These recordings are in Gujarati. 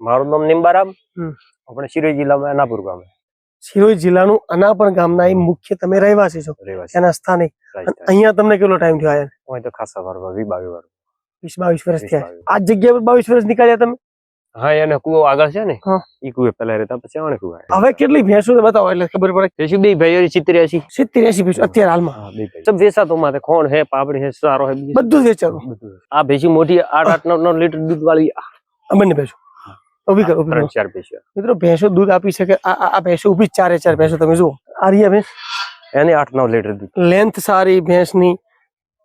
મારું નામ નિંબારામ. આપણે શિરોઈ જિલ્લામાં અનાપુર ગામે. શિરોઈ જિલ્લાનું અનાપર ગામના એ મુખ્ય તમે રહેવાસી છો, એના સ્થાનિક. અહીંયા તમને કેટલો ટાઈમ થયો આયા? હું તો ખાસા વાર 20-22 વાર 20-22 વર્ષ થયા. આ જગ્યા પર 22 વર્ષ નીકળ્યા તમે? હા, એને કુવો આગળ છે ને, ઈ કુવે પેલા રહેતા, પછી આને કુવા. હવે કેટલી ભેંસો બતાવો એટલે ખબર પડે. ભેંસુ બે ભાઈઓ 70-80 ભેંસો અત્યારે હાલમાં. હા, બે ભાઈ સબ વેચાતો માથે ખોણ હે, પાપડી હે, સારો હે, બધું જ વેચાતું. આ ભેંસી મોટી 8-9 લીટર દૂધ વાળી બંને ભેંસો ઉભી કરો. 3-4 ભેંસો મિત્રો ભેંસો દૂધ આપી શકે. આ ભેંસો ઉભી 4 ભેંસો તમે જુઓ. આ રહ્યા ભેંસ, એને 8-9 લીટર દૂધ. લેન્થ સારી ભેંસની,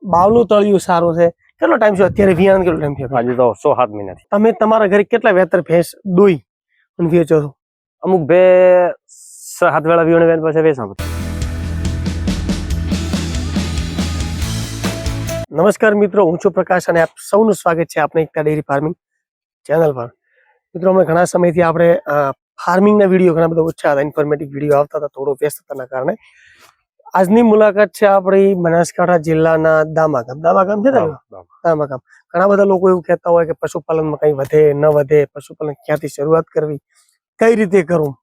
બાવલું તળિયું સારું છે. કેટલો ટાઈમ છે અત્યારે વિયાણ? કેટલો ટાઈમ થયો? આજે તો 6-7 મહિનાથી. તમે તમારા ઘરે કેટલા વેતર ભેંસ દોઈ અને વેચો છો? અમુક બે 7 વેળા વિયોને વેન પાસે વેચાણ. નમસ્કાર મિત્રો, હું છું પ્રકાશ અને આપ સૌનું સ્વાગત છે આપણે એકતા ડેરી ફાર્મિંગ ચેનલ પર. મિત્રો, અમે ઘણા સમયથી આપણે ફાર્મિંગના વિડીયો ઘણા બધા ઓછા હતા, ઇન્ફોર્મેટિવ વિડીયો આવતા હતા, થોડો વ્યસ્તતાના કારણે. આજની મુલાકાત છે આપણી બનાસકાંઠા જિલ્લાના દામા ગામ. દામા ગામ છે ને? દામા ગામ. ઘણા બધા લોકો એવું કહેતા હોય કે પશુપાલનમાં કઈ વધે ન વધે, પશુપાલન ક્યાંથી શરૂઆત કરવી, કઈ રીતે કરવું.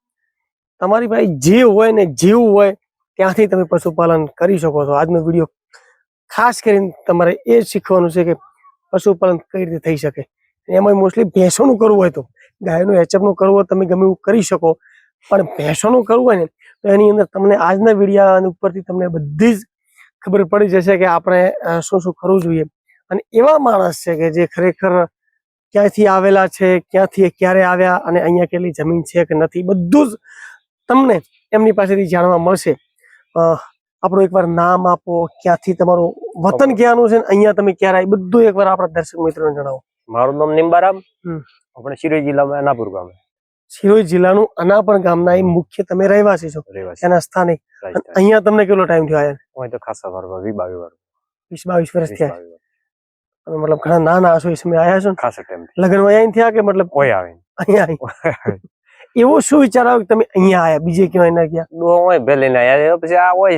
તમારી પાસે જે હોય ને જેવું હોય ત્યાંથી તમે પશુપાલન કરી શકો છો. આજનો વિડીયો ખાસ કરીને તમારે એ શીખવાનું છે કે પશુપાલન કઈ રીતે થઈ શકે. એમાં મોસ્ટલી ભેંસોનું કરવું હોય તો, ગાયનું એચએફનું કરવું હોય તમે ગમે એવું કરી શકો, પણ ભેંસોનું કરવું હોય ને તો એની અંદર તમને આજના વિડીયો ઉપરથી તમને બધી જ ખબર પડી જશે કે આપણે શું શું કરવું જોઈએ. અને એવા માણસ છે કે જે ખરેખર ક્યાંથી આવેલા છે, ક્યાંથી ક્યારે આવ્યા અને અહીંયા કેટલી જમીન છે કે નથી, બધું જ તમને એમની પાસેથી જાણવા મળશે. આપણું એકવાર નામ આપો, ક્યાંથી તમારું વતન ક્યાંનું છે, અહીંયા તમે ક્યારે આવી, બધું એકવાર આપણા દર્શક મિત્રોને જણાવો. મારું નામ નિંબારામ. આપણે શિરોઈ જિલ્લામાં અનાપુર ગામે. શિરોઈ જિલ્લાનું અનાપર ગામના એ મુખ્ય તમે રહેવાસી છો, એના સ્થાનિક. અહીંયા તમને કેટલો ટાઈમ થયો આયા? હું તો ખાસા વાર 20-22 વાર 20-22 વર્ષ થયા. તમે મતલબ ઘણા નાના હશો એ સમય આયા છો ને? ખાસા ટાઈમ લગ્ન અહીંયા થયા કે મતલબ કોઈ આવે અહીંયા આવી? એવો શું વિચાર આવ્યો કે તમે અહીંયા આયા, બીજે ક્યાંય ના ગયા? હોય ભલે ને આયા, પછી આ હોય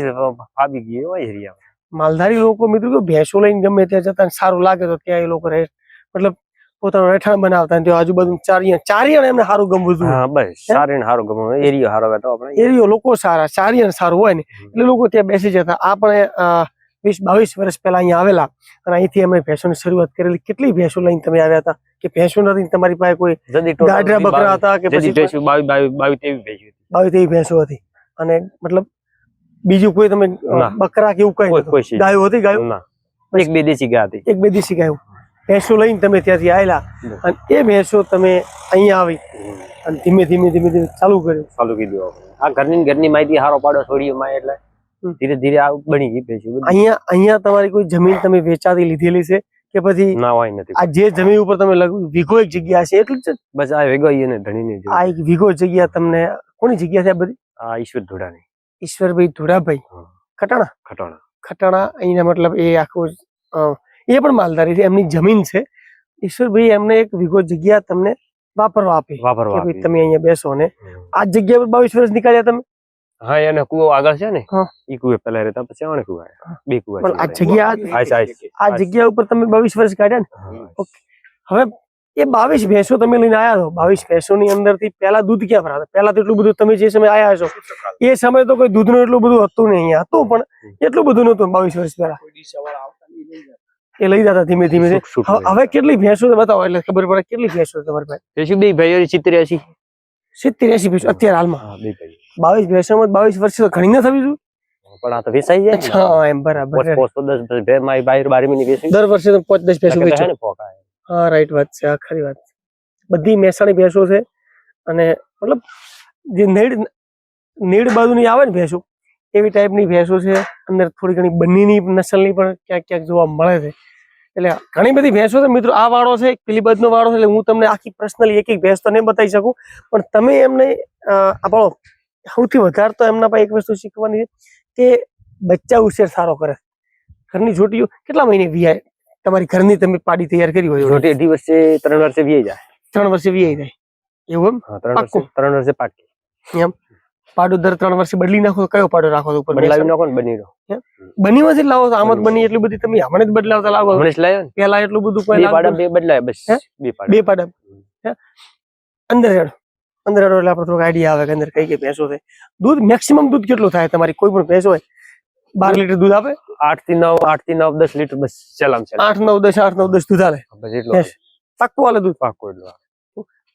ફાબી ગઈ હોય રિયા. માલધારી લોકો મિત્રો ભેંસો લઈને ગમે ત્યાં જતા સારું લાગે તો ત્યાં એ લોકો રહે, મતલબ પોતાનું રહેઠાણ બનાવતા, ત્યાં આજુબાજુ ચારિયણ એમને સારું ગમવું જોઈએ. હા, બસ ચારિયણ સારું ગમવું, એરિયો સારો હતો આપણે. એરિયો લોકો સારા, ચારિયણ સારું હોય ને એટલે લોકો ત્યાં બેસી જતા. આપણે 20-22 વર્ષ પહેલા અહીંયા આવેલા અને અહીંથી અમે ભેંસોની શરૂઆત કરેલી. કેટલી ભેંસો લઈને તમે આવ્યા હતા કે ભેંસો નથી તમારી પાસે? કોઈ ગાઢરા બકરા હતા કે પછી 22-23 ભેંસો હતી? અને મતલબ બીજું કોઈ તમે બકરા કે એવું કઈ ગાયો હતી? ગાયો એક બે દેશી ગાય હતી. એક બે દેશી ગાયો ભેંસો લઈને તમે ત્યાંથી આવેલા અને એ ભેંસો તમે અહીંયા આવી અને ધીમે ધીમે ચાલુ કીધું. આ ઘરની માહિતી હારો પાડો થોડી માં, એટલે ધીરે ધીરે આ બની ગઈ ભેંસો. અહીંયા તમારી કોઈ જમીન તમે વેચાતી લીધેલી છે કે પછી ના? હોય નથી. આ જે જમીન ઉપર તમે વીઘો એક જગ્યા છે એટલી જ? બસ આ વીઘો ને ધણીની. આ એક વીઘો જગ્યા તમને કોની જગ્યા છે આ બધી? આ ઈશ્વર ધોડાની. ઈશ્વરભાઈ ધોડાભાઈ ખટાણા અહીંના, મતલબ એ આખું એ પણ માલધારી છે, એમની જમીન છે. ઈશ્વરભાઈ એમને એક વીઘો જગ્યા તમને વાપરવા આપી, તમે અહીંયા બેસો ને. આ જગ્યા પર 22 વર્ષ નીકળ્યા તમે? હા, એને કુવો આગળ છે ને, ઈ કુવે પેલા રહેતા, પછી આને કુવા. બે કુવા. આ જગ્યા ઉપર તમે 22 વર્ષ કાઢ્યા ને? ઓકે. હવે એ 22 ભેંસો તમે લઈને આવ્યા છો, 22 ભેંસોની અંદર થી પેલા દૂધ ક્યાં ભરાતા? પેલા તો એટલું બધું તમે જે સમય આવ્યા છો એ સમય તો કોઈ દૂધનું એટલું બધું હતું નહીં. અહીંયા હતું પણ એટલું બધું નતું 22 વર્ષ પહેલા. એ લઈ જતા ધીમે ધીમે. હવે કેટલી ભેંસો બતાવો એટલે ખબર પડે કેટલી ભેંસો તમારી પાસે? બે ભાઈઓ 70-80 ભેંસો અત્યારે હાલમાં. 22 ભેંસોમાં 22 વર્ષ તો ઘણી ના થવી જોઈએ, પણ આ તો વેચાઈ જાય. હા, એમ બરાબર. 10 ભેંસ મારી 12 મહિને વેચી. દર વર્ષે 5-10 ભેંસો વેચો. હા, રાઈટ વાત છે, આ ખરી વાત છે. બધી મહેસાણી ભેંસો છે અને મતલબ જે નેડ બાજુની આવે ને ભેંસો એવી ટાઈપની ભેંસો છે. અંદર થોડી ઘણી બન્નીની નસલની પણ ક્યાંક ક્યાંક જોવા મળે છે. એટલે ઘણી બધી ભેંસો છે મિત્રો. આ વાળો છે, પેલી બાજુનો વાળો છે. એટલે હું તમને આખી પર્સનલી એક ભેંસ તો નહીં બતાવી શકું, પણ તમે એમને આપણો સૌથી વધારે તો એમના પાસે એક વસ્તુ શીખવાની છે કે બચ્ચા ઉછેર સારો કરે. ઘરની છોટીઓ કેટલા મહિને વિયાય? તમારી ઘરની તમે પાડી તૈયાર કરી હોય, રોટી 2 વર્ષે 3 વર્ષે વીઆઈ જાય. 3 વર્ષે વીઆઈ જાય એવું? એમ 3 વર્ષે પાકી એમ. પાડો દર 3 વર્ષે બદલી નાખો? કયો પાડો રાખો છો? બદલાવી નાખો ને. બનીમાં જ લાવો છો? આમ જ બની એટલી બધી તમે હમણાં જ બદલાવતા લાવો? હમણાં જ લાવ્યો ને. પેલા એટલું બધું કોઈ બે બદલાય. બસ બે પાડા. અંદર હેડો એટલે આપણે થોડોક આઈડિયા આવે કે અંદર કઈ કઈ ભેંસો છે. દૂધ મેક્સિમમ દૂધ કેટલું થાય તમારી કોઈ પણ ભેંસ હોય 12 લીટર દૂધ આપે? 8 થી 9 10 લીટર બસ ચલામ છે. 8 9 10 દૂધ હાલે બસ એટલું પાક્કું હાલે દૂધ? પાકું એટલું.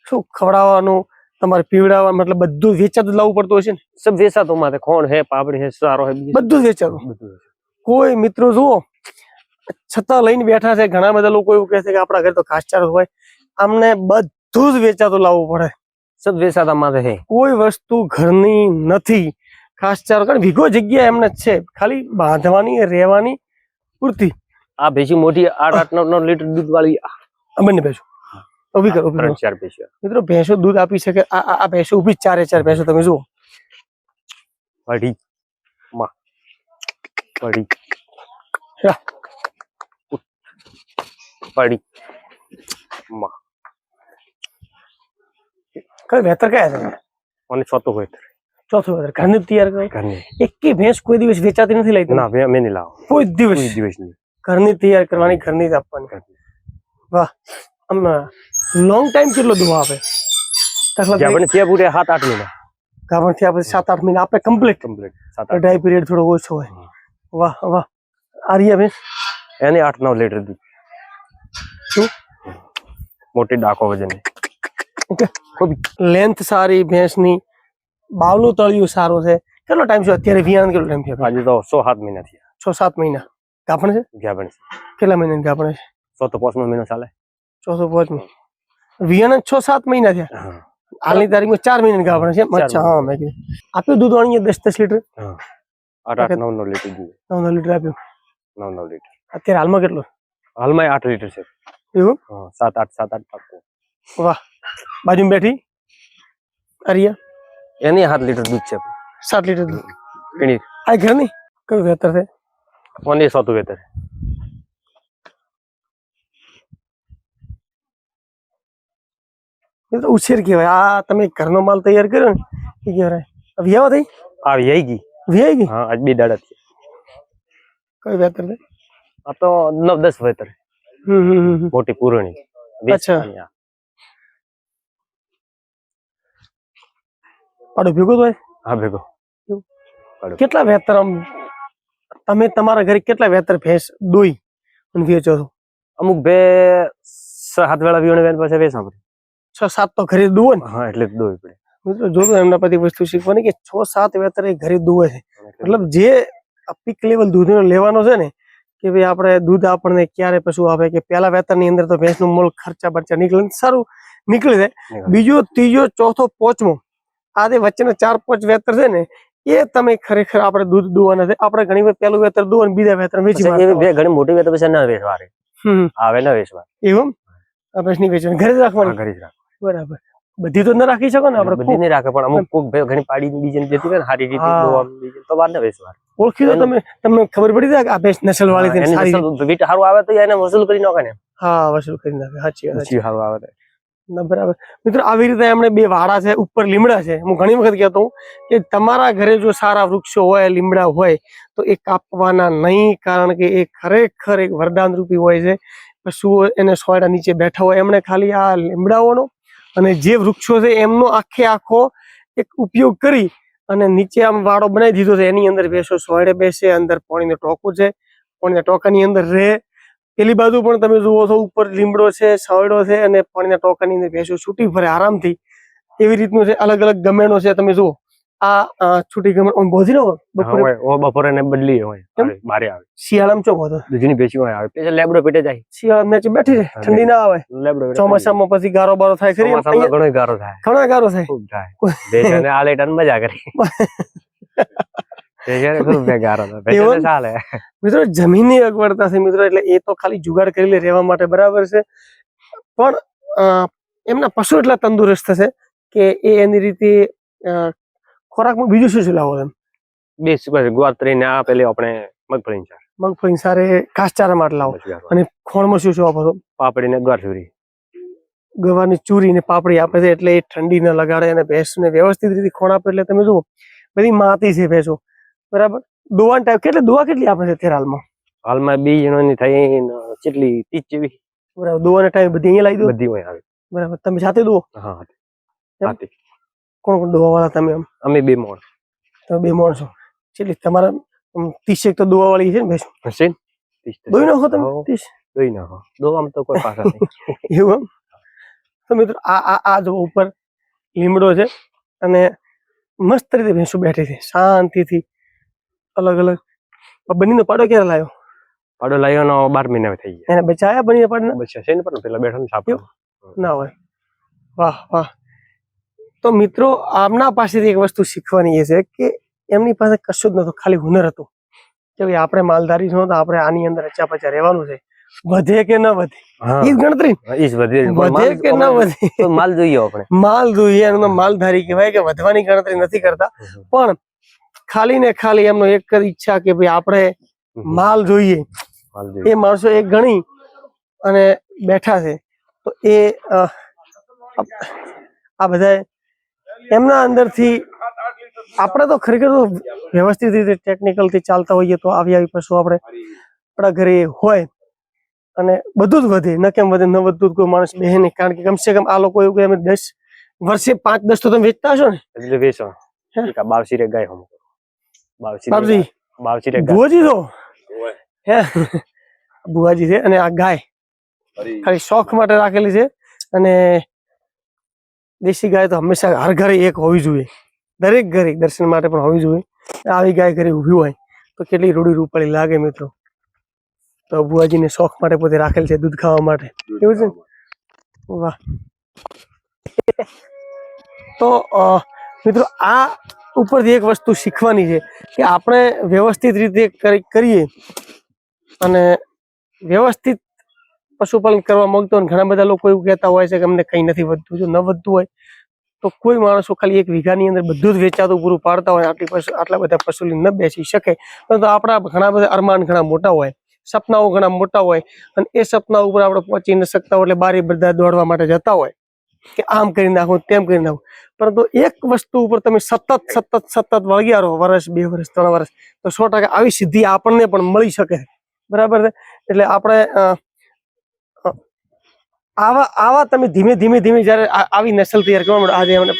શું ખવડાવવાનું તમારે પીવડાવવાનું મતલબ બધું વેચાતું લાવવું પડતું હશે ને? સબ વેચાતો માથે ખોણ હે પાપડી હે સારો હે બધું જ વેચાતું. બધું. કોઈ મિત્રો જુઓ છતાં લઈને બેઠા છે. ઘણા બધા લોકો એવું કહે છે કે આપણા ઘરે તો ઘાસચારો હોય. અમને બધું જ વેચાતું લાવવું પડે. સબ વેચાતા માથે હે. કોઈ વસ્તુ ઘરની નથી. ઘાસચારો કારણ વિગો જગ્યા એમને જ છે, ખાલી બાંધવાની રહેવાની પૂરતી. આ ભેંસી મોટી 8 9 લીટર દૂધ વાળી બંને ભેંસો ઉભી કરો. 3-4 ભેંસો. મિત્રો ભેંસો દૂધ આપી શકે. આ ભેંસો ઉભી 4 ભેંસો તમે જુઓ. પડી માં પડી પડી માં કઈ વેતર કયા છે? અને ચોથું હોય ચોથું વેતર ઘરની જ તૈયાર કરે. ઘરની એકે ભેંસ કોઈ દિવસ વેચાતી નથી લાવી? ના મેં નહીં લાવો. કોઈ દિવસ નહીં. ઘરની તૈયાર કરવાની, ઘરની જ આપવાની. વાહ. આમ લોંગ ટાઈમ કેટલો દુવા આપે? આપણે ત્યાં પૂરે 7-8 મહિના. ગાભણ થી આપણે 7-8 મહિના આપણે કમ્પ્લીટ 7-8. ડ્રાય પીરિયડ થોડો ઓછો હોય. વાહ વાહ. આર્યા ભેંસ એને 8-9 લીટર દૂધ. શું મોટી ડાકો વજન. ઓકે. લેન્થ સારી ભેંસની, બાવલું તળિયું સારું છે. કેટલો ટાઈમ છે અત્યારે? વિયાણ કેટલો ટાઈમ છે? આજે તો 6-7 મહિના થયા. 6-7 મહિના ગાભણ છે? ગાભણ છે. કેટલા મહિનાની ગાભણ છે? 4-5 મહિનો ચાલે. 4-5 વિયાણ 6-7 મહિના થયા. હાલની તારીખમાં 4 મહિનાની ગાભણ છે. અચ્છા હા મેં કીધું આપ્યું દૂધ વાળી 10-10 લીટર. 8-9 લીટર દૂધ. 9 લીટર આપ્યું. 9 લીટર. અત્યારે હાલમાં કેટલું? હાલમાં 8 લીટર છે. એવું? 7-8 પાકું. વાહ. બાજુમાં બેઠી આર્યા એની 7 લીટર દૂધ છે. 7 લીટર દૂધ. પીણી આ ઘરની કયું વેતર છે? કોને સોતું વેતર. એ તો ઉછેર કહેવાય. આ તમે ઘરનો માલ તૈયાર કર્યો ને એ કહેવાય. વ્યાવા થઈ આવી આવી ગઈ. વ્યાઈ ગઈ? હા આજ 2 દાડા થી. કયું વેતર છે? આ તો 9-10 વેતર. મોટી પુરણી. અચ્છા. પાડો ભેગો તો? હા ભેગો. કેટલા વેતર આમ તમે તમારા ઘરે કેટલા વેતર ભેંસ દોઈ અને વેચો છો? અમુક બે 7 વેળા વીણ પાસે વેચાણ 6-7 તો ઘરે દુવો ને? હા એટલે દોવી પડે. મિત્રો જો એમના પછી વસ્તુ શીખવાની કે 6-7 વેતર એ ઘરે દુવે છે. મતલબ જે પીક લેવલ દૂધ લેવાનો છે ને કે ભાઈ આપણે દૂધ આપણને ક્યારે પશુ આપે કે પેલા વેતર ની અંદર તો ભેંસ નું મોલ ખર્ચા બરચા નીકળે સારું નીકળી જાય. બીજો ત્રીજો ચોથો પાંચમો આ જે વચ્ચેના 4-5 વેતર છે ને એ તમે ખરેખર આપણે દૂધ દુવાના છે. આપણે ઘણી વાર પેલું વેતર દુવા બીજા વેતર વેચી ઘણી મોટી વેતર પછી ના વેચવા આવે ના વેચવા. એવું આ ભેંસ ની વેચવાની ઘરે જ રાખવાની? ઘરે જ રાખવાની. બરાબર. બધી તો ન રાખી શકો ને આપણે? બધી નહીં રાખે પણ અમુક કોક ઘણી પાડી બીજી જતી હોય ને સારી રીતે તો વાર ના વેચવા. ઓળખી તો તમને ખબર પડી જાય કે આ ભેંસ નસલ વાળી છે સારી વીટ સારું આવે તો એને વસૂલ કરી નાખે ને. હા વસૂલ કરી નાખે. સાચી વાત. સારું આવે ના બરાબર. મિત્રો આવી રીતે એમણે 2 વાડા છે, ઉપર લીમડા છે. હું ઘણી વખત કહેતો હું કે તમારા ઘરે જો સારા વૃક્ષો હોય, લીમડા હોય તો એ કાપવાના નહીં, કારણ કે એ ખરેખર એક વરદાન રૂપી હોય છે. પશુઓ એને સોયડા નીચે બેઠા હોય એમણે ખાલી આ લીમડાઓનો અને જે વૃક્ષો છે એમનો આખો એક ઉપયોગ કરી અને નીચે આમ વાડો બનાવી દીધો છે. એની અંદર ભેંસો સોયડે બેસે, અંદર પાણીનો ટોકો છે, પાણીના ટોકાની અંદર રહે. પેલી બાજુ પણ તમે જુઓ છો ઉપર લીમડો છે, સોયડો છે અને પાણીના ટોકાની અંદર ભેંસો છૂટી ફરે આરામથી. એવી રીતનું છે. અલગ અલગ ગમેણો છે. તમે જુઓ આ છૂટી ગમેણ બોધી નો બપોરે ને બદલી હોય બારે આવે. શિયાળામાં ચો બોધો દૂધની ભેંસી હોય આવે પછી લેબડો પેટે જાય. શિયાળામાં બેઠી છે, ઠંડી ના આવે. લેબડો ચોમાસામાં પછી ગારો બારો થાય ખરી? ઘણો ગારો થાય. ઘણા ગારો થાય. ખૂબ થાય. ભેંસોને આ લેટન મજા કરી. મિત્રો જમીનની અગવડતા છે મિત્રો, એટલે એ તો ખાલી જુગાડ કરી લે રહેવા માટે બરાબર છે. પણ એમના પશુ એટલા તંદુરસ્ત છે કે એ એની રીતે ખોરાકમાં બીજું શું લાવો? એમ બે ગોત્રી ને આ પેલી આપણે મગફળી સારે ઘાસચારા માટે લાવો. અને ખોળમાં શું શું આપો છો? પાપડી ને ગવારચૂરી. ગવાની ચૂરી ને પાપડી આપે છે એટલે એ ઠંડી ન લગાડે અને ભેંસને વ્યવસ્થિત રીતે ખોણ આપે. એટલે તમે જુઓ બધી માતી છે ભેંસો બરાબર. દોવા ટાઈપ કેટલી આપે છે અત્યારે હાલમાં 2 જણોની થઈ કેટલી 30 જેવી બરાબર. દોવાના ટાઈમ બધી અહીંયા લાવી દો? બધી હોય આવે બરાબર. તમે જાતે દો? હા હાથી. કોણ કોણ દોવા વાળા તમે? અમે 2 માણસ. તમે 2 માણસો. એટલે તમારા 30 એક તો દોવા વાળી છે ને ભેંસો? હશે ને? 30 દોઈ નાખો તમે? હો. 30 દોઈ નાખો. દોવામાં તો કોઈ પાછા નહીં. એવું એમ? તો મિત્રો આ જો ઉપર લીમડો છે અને મસ્ત રીતે ભેંસો બેઠી છે શાંતિથી અલગ અલગ. બનીનો પાડો ક્યારે લાવ્યો? પાડો લાવ્યો નો 12 મહિના થઈ ગયા. એને બચાયા બનીને પાડને? બસ છે ને પણ પેલા બેઠો ને સાપ. ના હોય. વાહ વાહ. તો મિત્રો આમના પાસેથી એક વસ્તુ શીખવાની એ છે કે એમની પાસે કશું જ નતું, ખાલી હુનર હતું કે ભાઈ આપણે માલધારી છો તો આપણે આની અંદર અચ્છા પચા રહેવાનું છે, વધે કે ન વધે એ જ ગણતરી. વધે કે ન વધે માલ જોઈએ આપણે. માલ જોઈએ, એનો માલધારી કહેવાય કે વધવાની ગણતરી નથી કરતા, પણ ખાલી ને ખાલી એમનો એક જ ઈચ્છા કે ભાઈ આપણે માલ જોઈએ. એ માણસો એક ગણી અને બેઠા છે. તો એ આ બધા એમના અંદરથી આપણે તો ખરેખર તો વ્યવસ્થિત રીતે ટેકનિકલ થી ચાલતા હોઈએ તો આવી પશુ આપણે આપણા ઘરે હોય અને બધું જ વધે. ન કેમ વધે, ન વધતું કોઈ માણસ બેહે નહીં, કારણ કે કમસે કમ આ લોકો એવું કે અમે 10 વર્ષે 5-10 તો તમે વેચતા હશો ને? એટલે વેચો. બાવસી રે ગાય હમ. બાવસી રે ભુવાજી તો હે ભુવાજી છે. અને આ ગાય ખાલી શોખ માટે રાખેલી છે. અને દેશી ગાય તો હંમેશા હર ઘરે એક હોવી જોઈએ, દરેક ઘરે દર્શન માટે પણ હોવી જોઈએ. આવી ગાય ઘરે ઊભી હોય તો કેટલી રૂડી રૂપાળી લાગે મિત્રો. તો બુઆજીને શોખ માટે પોતે રાખેલ છે, દૂધ ખાવા માટે. એવું છે? વાહ. તો મિત્રો આ ઉપરથી એક વસ્તુ શીખવાની છે કે આપણે વ્યવસ્થિત રીતે કરીએ અને વ્યવસ્થિત પશુપાલન કરવા માંગતો હોય. ઘણા બધા લોકો એવું કહેતા હોય છે કે અમને કઈ નથી વધતું. જો ન વધતું હોય તો કોઈ માણસો ખાલી 1 વીઘાની અંદર બધું જ વેચાતું પૂરું પાડતા હોય, આટલા બધા પશુ ન બેસી શકે. પરંતુ આપણા ઘણા બધા અરમાન ઘણા મોટા હોય, સપનાઓ ઘણા મોટા હોય, અને એ સપના ઉપર આપણે પહોંચી ન શકતા હોય એટલે બારી બધા દોડવા માટે જતા હોય કે આમ કરી નાખો તેમ કરી નાખો. પરંતુ એક વસ્તુ ઉપર તમે સતત વળગ્યા રહો, વર્ષ 2 વર્ષ 3 વર્ષ, તો 100% આવી સિદ્ધિ આપણને પણ મળી શકે. બરાબર છે? એટલે આપણે આવા તમે ધીમે ધીમે જયારે આવી નસલ તૈયાર કરવા માંડો, આજે એમને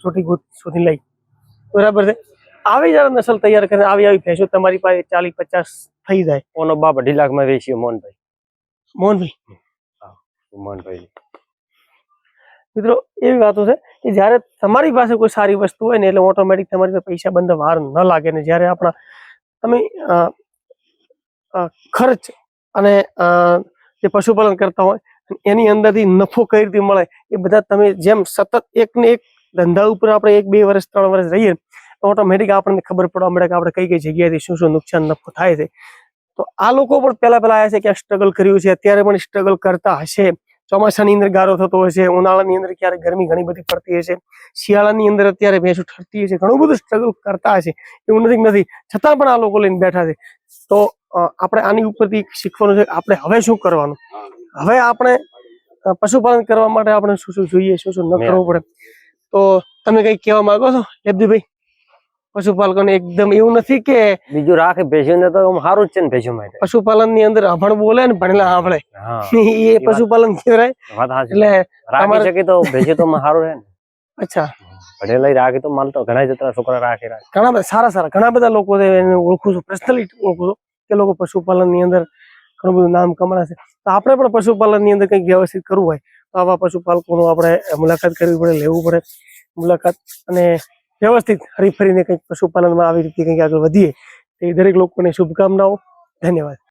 છોટી ગોત શોધી લઈ, બરાબર છે, આવી જયારે નસલ તૈયાર કરીને આવી ભેંસો તમારી પાસે 40-50 થઈ જાય. ઓનો બાપ 2.5 લાખમાં વેચ્યો મોહનભાઈ. મિત્રો એવી વાતો છે કે જયારે તમારી પાસે કોઈ સારી વસ્તુ હોય ને એટલે ઓટોમેટિક તમારી પાસે પૈસા બંધ વાર ન લાગે. ને જયારે આપણા તમે ખર્ચ અને જે પશુપાલન કરતા હોય એની અંદરથી નફો કઈ રીતે મળે એ બધા તમે જેમ સતત એક ને એક ધંધા ઉપર આપણે 1-2 વર્ષ 3 વર્ષ રહીએ તો ઓટોમેટિક આપણને ખબર પડવા મળે કે આપણે કઈ કઈ જગ્યાએથી શું નુકસાન નફો થાય છે. તો આ લોકો પણ પેલા આવ્યા છે કે સ્ટ્રગલ કર્યું છે, અત્યારે પણ સ્ટ્રગલ કરતા હશે. ચોમાસાની અંદર ગારો થતો હશે, ઉનાળાની અંદર ક્યારેક ગરમી ઘણી બધી પડતી હશે, શિયાળાની અંદર અત્યારે ભેંસો ઠરતી હશે, ઘણું બધું સ્ટ્રગલ કરતા હશે. એવું નથી, છતાં પણ આ લોકો લઈને બેઠા છે. તો આપણે આની ઉપરથી શીખવાનું છે કે આપણે હવે શું કરવાનું. હવે આપણે પશુપાલન કરવા માટે આપણે શું જોઈએ, શું ન કરવું પડે. તો તમે કઈ કહેવા માંગો છો લેબજીભાઈ? પશુપાલકોને એકદમ એવું નથી કે બીજું રાખે ભેંસો ને તો સારું જ છે ને. ભેંસો માટે પશુપાલન ની અંદર અભણ બોલે ને ભણેલા સાંભળે, એ પશુપાલન કહેવાય. એટલે રાખી શકે તો ભેંસો તો સારું રહે ને. અચ્છા, ભણેલા રાખે તો માલ તો ઘણા જતા છોકરા રાખે. ઘણા બધા સારા ઘણા બધા લોકો ઓળખું છું, પર્સનલી ઓળખું છું કે લોકો પશુપાલન ની અંદર ઘણું બધું નામ કમાણા છે. તો આપણે પણ પશુપાલન ની અંદર કંઈક વ્યવસ્થિત કરવું હોય તો આવા પશુપાલકોનું આપણે મુલાકાત કરવી પડે, લેવું પડે મુલાકાત, અને વ્યવસ્થિત હરીફરીને કંઈક પશુપાલનમાં આવી રીતે કંઈક આગળ વધીએ એ દરેક લોકોને શુભકામનાઓ. ધન્યવાદ.